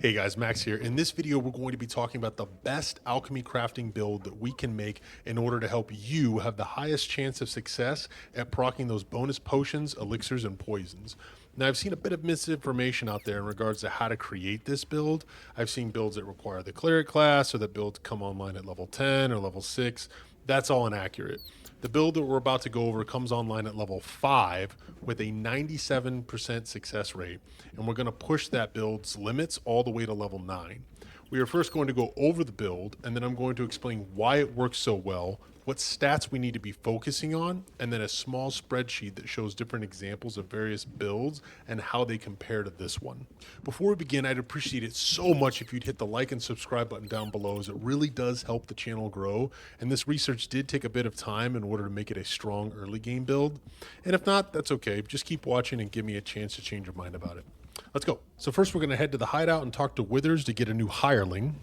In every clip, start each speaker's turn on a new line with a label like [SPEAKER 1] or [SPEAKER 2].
[SPEAKER 1] Hey guys, Max here. In this video, we're going to be talking about the best alchemy crafting build that we can make in order to help you have the highest chance of success at proccing those bonus potions, elixirs, and poisons. Now, I've seen a bit of misinformation out there in regards to how to create this build. I've seen builds that require the cleric class or that builds come online at level 10 or level 6. That's all inaccurate. The build that we're about to go over comes online at level 5 with a 97% success rate, and we're going to push that build's limits all the way to level 9. We are first going to go over the build, and then I'm going to explain why it works so well, what stats we need to be focusing on, and then a small spreadsheet that shows different examples of various builds and how they compare to this one. Before we begin, I'd appreciate it so much if you'd hit the like and subscribe button down below, as it really does help the channel grow, and this research did take a bit of time in order to make it a strong early game build. And if not, that's okay. Just keep watching and give me a chance to change your mind about it. Let's go. So first we're going to head to the hideout and talk to Withers to get a new hireling.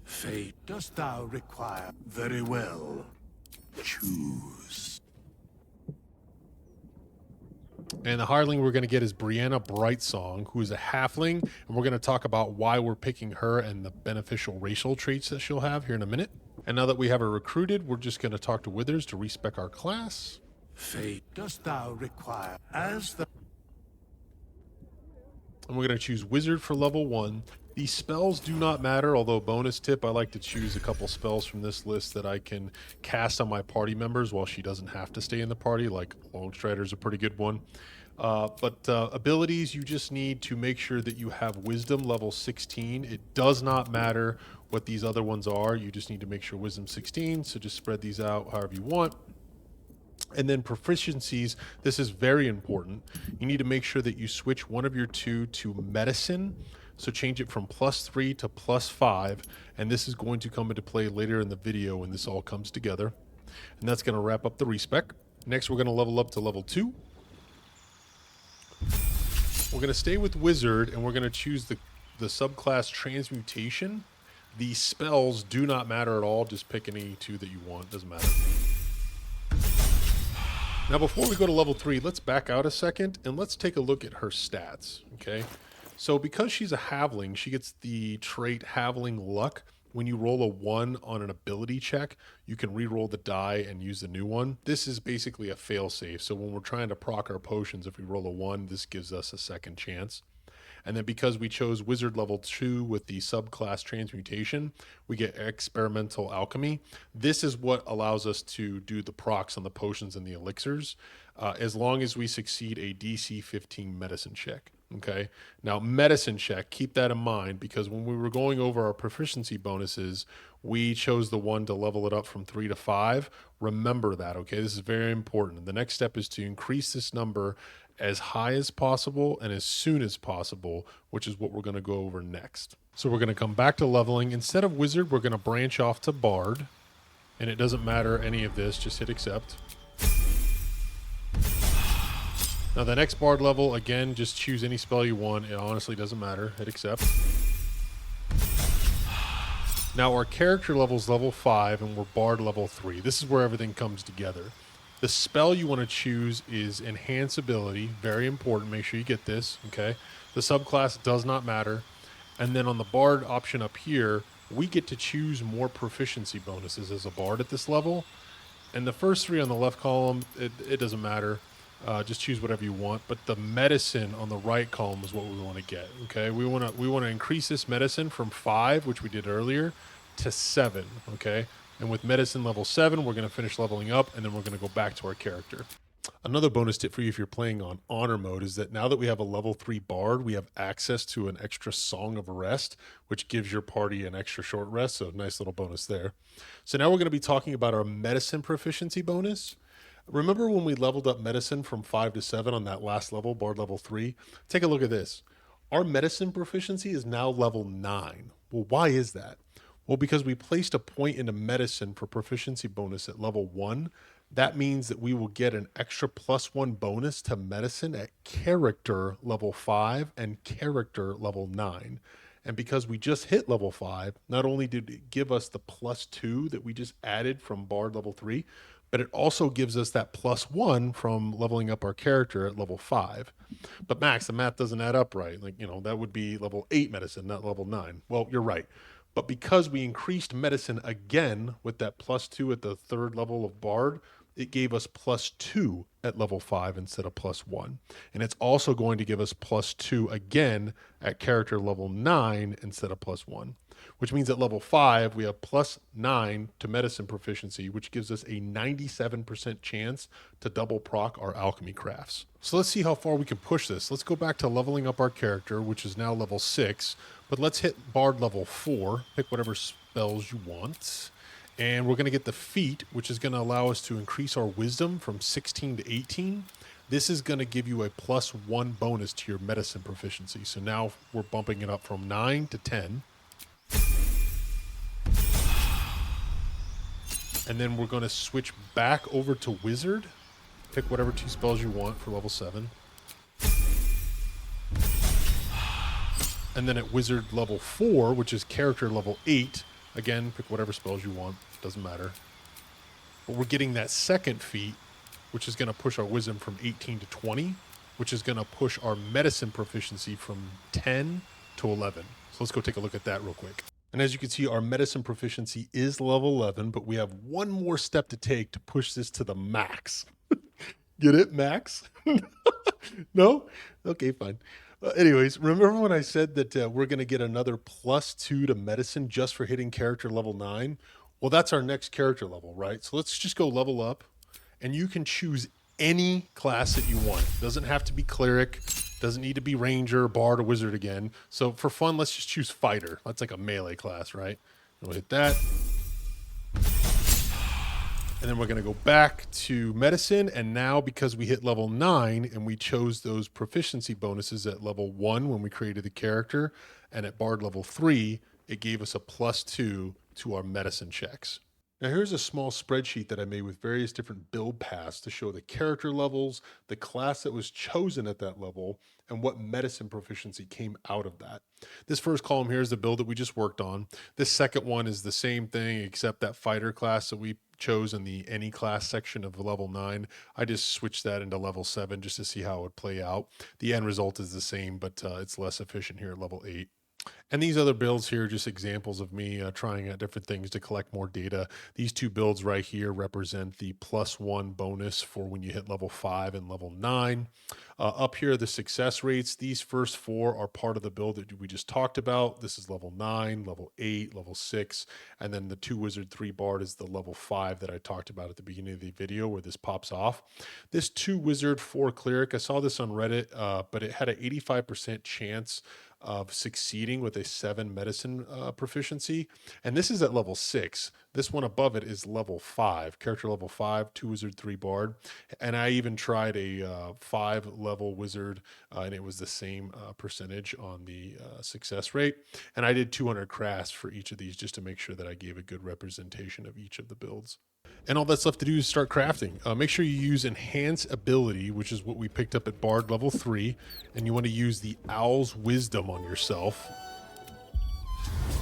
[SPEAKER 2] Fate dost thou require? Very well. Choose.
[SPEAKER 1] And the hireling we're going to get is Brianna Brightsong, who is a halfling, and we're going to talk about why we're picking her and the beneficial racial traits that she'll have here in a minute. And now that we have her recruited, we're just going to talk to Withers to respec our class.
[SPEAKER 2] Fate dost thou require? As the
[SPEAKER 1] And we're going to choose Wizard for level 1. These spells do not matter, although bonus tip, I like to choose a couple spells from this list that I can cast on my party members while she doesn't have to stay in the party, like Longstrider is a pretty good one. But abilities, you just need to make sure that you have Wisdom level 16. It does not matter what these other ones are. You just need to make sure Wisdom 16, so just spread these out however you want. And then proficiencies, this is very important. You need to make sure that you switch one of your two to medicine. So change it from +3 to +5. And this is going to come into play later in the video when this all comes together. And that's going to wrap up the respec. Next, we're going to level up to level 2. We're going to stay with Wizard, and we're going to choose the subclass Transmutation. These spells do not matter at all. Just pick any two that you want. Doesn't matter. Now, before we go to level 3, let's back out a second and let's take a look at her stats, okay? So because she's a halfling, she gets the trait Halfling Luck. When you roll a 1 on an ability check, you can re-roll the die and use the new one. This is basically a fail-safe. So when we're trying to proc our potions, if we roll a 1, this gives us a second chance. And then because we chose Wizard level 2 with the subclass Transmutation, we get Experimental Alchemy. This is what allows us to do the procs on the potions and the elixirs, as long as we succeed a DC 15 medicine check. Okay, now medicine check, keep that in mind, because when we were going over our proficiency bonuses, we chose the one to level it up from 3 to 5. Remember that, okay? This is very important. The next step is to increase this number as high as possible and as soon as possible, which is what we're going to go over next. So we're going to come back to leveling. Instead of Wizard, we're going to branch off to Bard. And it doesn't matter any of this, just hit accept. Now the next Bard level, again, just choose any spell you want. It honestly doesn't matter. Hit accept. Now our character level is level 5 and we're Bard level 3. This is where everything comes together. The spell you want to choose is Enhance Ability. Very important. Make sure you get this, okay? The subclass does not matter. And then on the Bard option up here, we get to choose more proficiency bonuses as a Bard at this level. And the first 3 on the left column, it doesn't matter. Just choose whatever you want. But the medicine on the right column is what we want to get, okay? We want to increase this medicine from 5, which we did earlier, to 7, okay? And with medicine level 7, we're going to finish leveling up, and then we're going to go back to our character. Another bonus tip for you if you're playing on honor mode is that now that we have a level 3 bard, we have access to an extra Song of Rest, which gives your party an extra short rest, so nice little bonus there. So now we're going to be talking about our medicine proficiency bonus. Remember when we leveled up medicine from 5 to 7 on that last level, bard level 3? Take a look at this. Our medicine proficiency is now level 9. Well, why is that? Well, because we placed a point into medicine for proficiency bonus at level 1, that means that we will get an extra +1 bonus to medicine at character level 5 and character level 9. And because we just hit level 5, not only did it give us the +2 that we just added from Bard level 3, but it also gives us that +1 from leveling up our character at level 5. But Max, the math doesn't add up right. Like, that would be level 8 medicine, not level 9. Well, you're right. But because we increased medicine again with that +2 at the 3rd level of Bard, it gave us +2 at level 5 instead of +1. And it's also going to give us +2 again at character level 9 instead of +1, which means at level 5, we have +9 to medicine proficiency, which gives us a 97% chance to double proc our alchemy crafts. So let's see how far we can push this. Let's go back to leveling up our character, which is now level 6, but let's hit Bard level 4, pick whatever spells you want. And we're going to get the feat, which is going to allow us to increase our wisdom from 16 to 18. This is going to give you a +1 bonus to your medicine proficiency. So now we're bumping it up from 9 to 10. And then we're going to switch back over to wizard. Pick whatever 2 spells you want for level 7. And then at wizard level 4, which is character level 8, again, pick whatever spells you want. Doesn't matter. But we're getting that second feat, which is going to push our wisdom from 18 to 20, which is going to push our medicine proficiency from 10 to 11. So let's go take a look at that real quick. And as you can see, our medicine proficiency is level 11, but we have one more step to take to push this to the max. Get it, max? No? Okay, fine. Anyways, remember when I said that we're going to get another +2 to medicine just for hitting character level 9? Well, that's our next character level, right? So let's just go level up, and you can choose any class that you want. Doesn't have to be cleric, doesn't need to be ranger, bard, or wizard again. So for fun, let's just choose fighter. That's like a melee class, right? We'll hit that. And then we're going to go back to medicine. And now because we hit level 9 and we chose those proficiency bonuses at level 1 when we created the character, and at bard level 3, it gave us a +2 to our medicine checks. Now here's a small spreadsheet that I made with various different build paths to show the character levels, the class that was chosen at that level, and what medicine proficiency came out of that. This first column here is the build that we just worked on. This second one is the same thing, except that fighter class that we chose in the any class section of level 9. I just switched that into level 7 just to see how it would play out. The end result is the same, but it's less efficient here at level 8. And these other builds here are just examples of me trying out different things to collect more data. These 2 builds right here represent the +1 bonus for when you hit level 5 and level 9. Up here, the success rates. These first 4 are part of the build that we just talked about. This is level 9, level 8, level 6, and then the 2 wizard, 3 bard is the level 5 that I talked about at the beginning of the video where this pops off. This 2 wizard, 4 cleric, I saw this on Reddit, but it had an 85% chance of succeeding with a 7 medicine proficiency. And this is at level 6. This one above it is level 5, character level 5, 2 wizard, 3 bard. And I even tried a 5 level wizard, and it was the same percentage on the success rate. And I did 200 crafts for each of these just to make sure that I gave a good representation of each of the builds. And all that's left to do is start crafting. Make sure you use Enhance Ability, which is what we picked up at Bard level 3. And you want to use the Owl's Wisdom on yourself.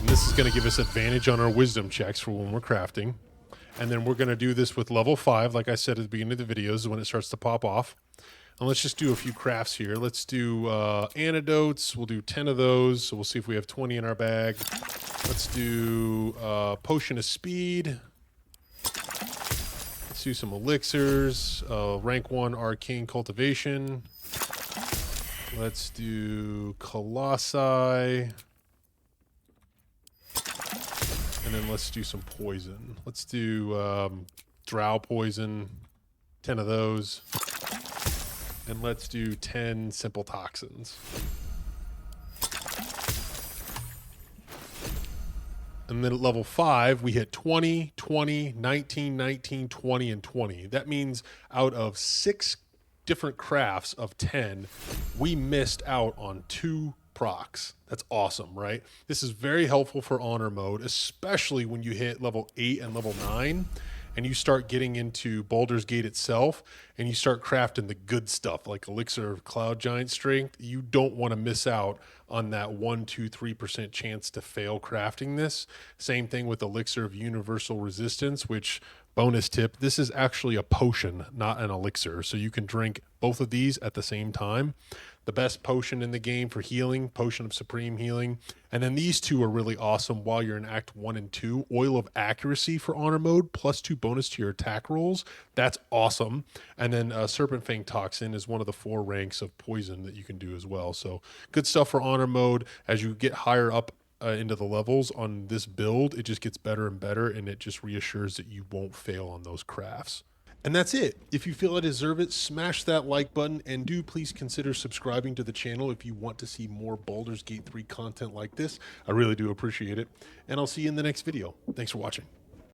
[SPEAKER 1] And this is going to give us advantage on our wisdom checks for when we're crafting. And then we're going to do this with level 5, like I said at the beginning of the videos, when it starts to pop off. And let's just do a few crafts here. Let's do antidotes. We'll do 10 of those. So we'll see if we have 20 in our bag. Let's do Potion of Speed. Let's do some elixirs, rank 1 arcane cultivation. Let's do colossi. And then let's do some poison. Let's do drow poison, 10 of those. And let's do 10 simple toxins. And then at level 5, we hit 20, 20, 19, 19, 20, and 20. That means out of 6 different crafts of 10, we missed out on 2 procs. That's awesome, right? This is very helpful for honor mode, especially when you hit level 8 and level 9. and you start getting into Baldur's Gate itself, and you start crafting the good stuff like Elixir of Cloud Giant Strength, you don't want to miss out on that 1, 2, 3% chance to fail crafting this. Same thing with Elixir of Universal Resistance, which, bonus tip, this is actually a potion, not an elixir. So you can drink both of these at the same time. The best potion in the game for healing, Potion of Supreme Healing. And then these two are really awesome while you're in Act 1 and 2. Oil of Accuracy for Honor Mode, +2 bonus to your attack rolls. That's awesome. And then Serpent Fang Toxin is one of the 4 ranks of poison that you can do as well. So good stuff for Honor Mode. As you get higher up into the levels on this build, it just gets better and better, and it just reassures that you won't fail on those crafts. And that's it. If you feel I deserve it, smash that like button, and do please consider subscribing to the channel if you want to see more Baldur's Gate 3 content like this. I really do appreciate it. And I'll see you in the next video. Thanks for watching.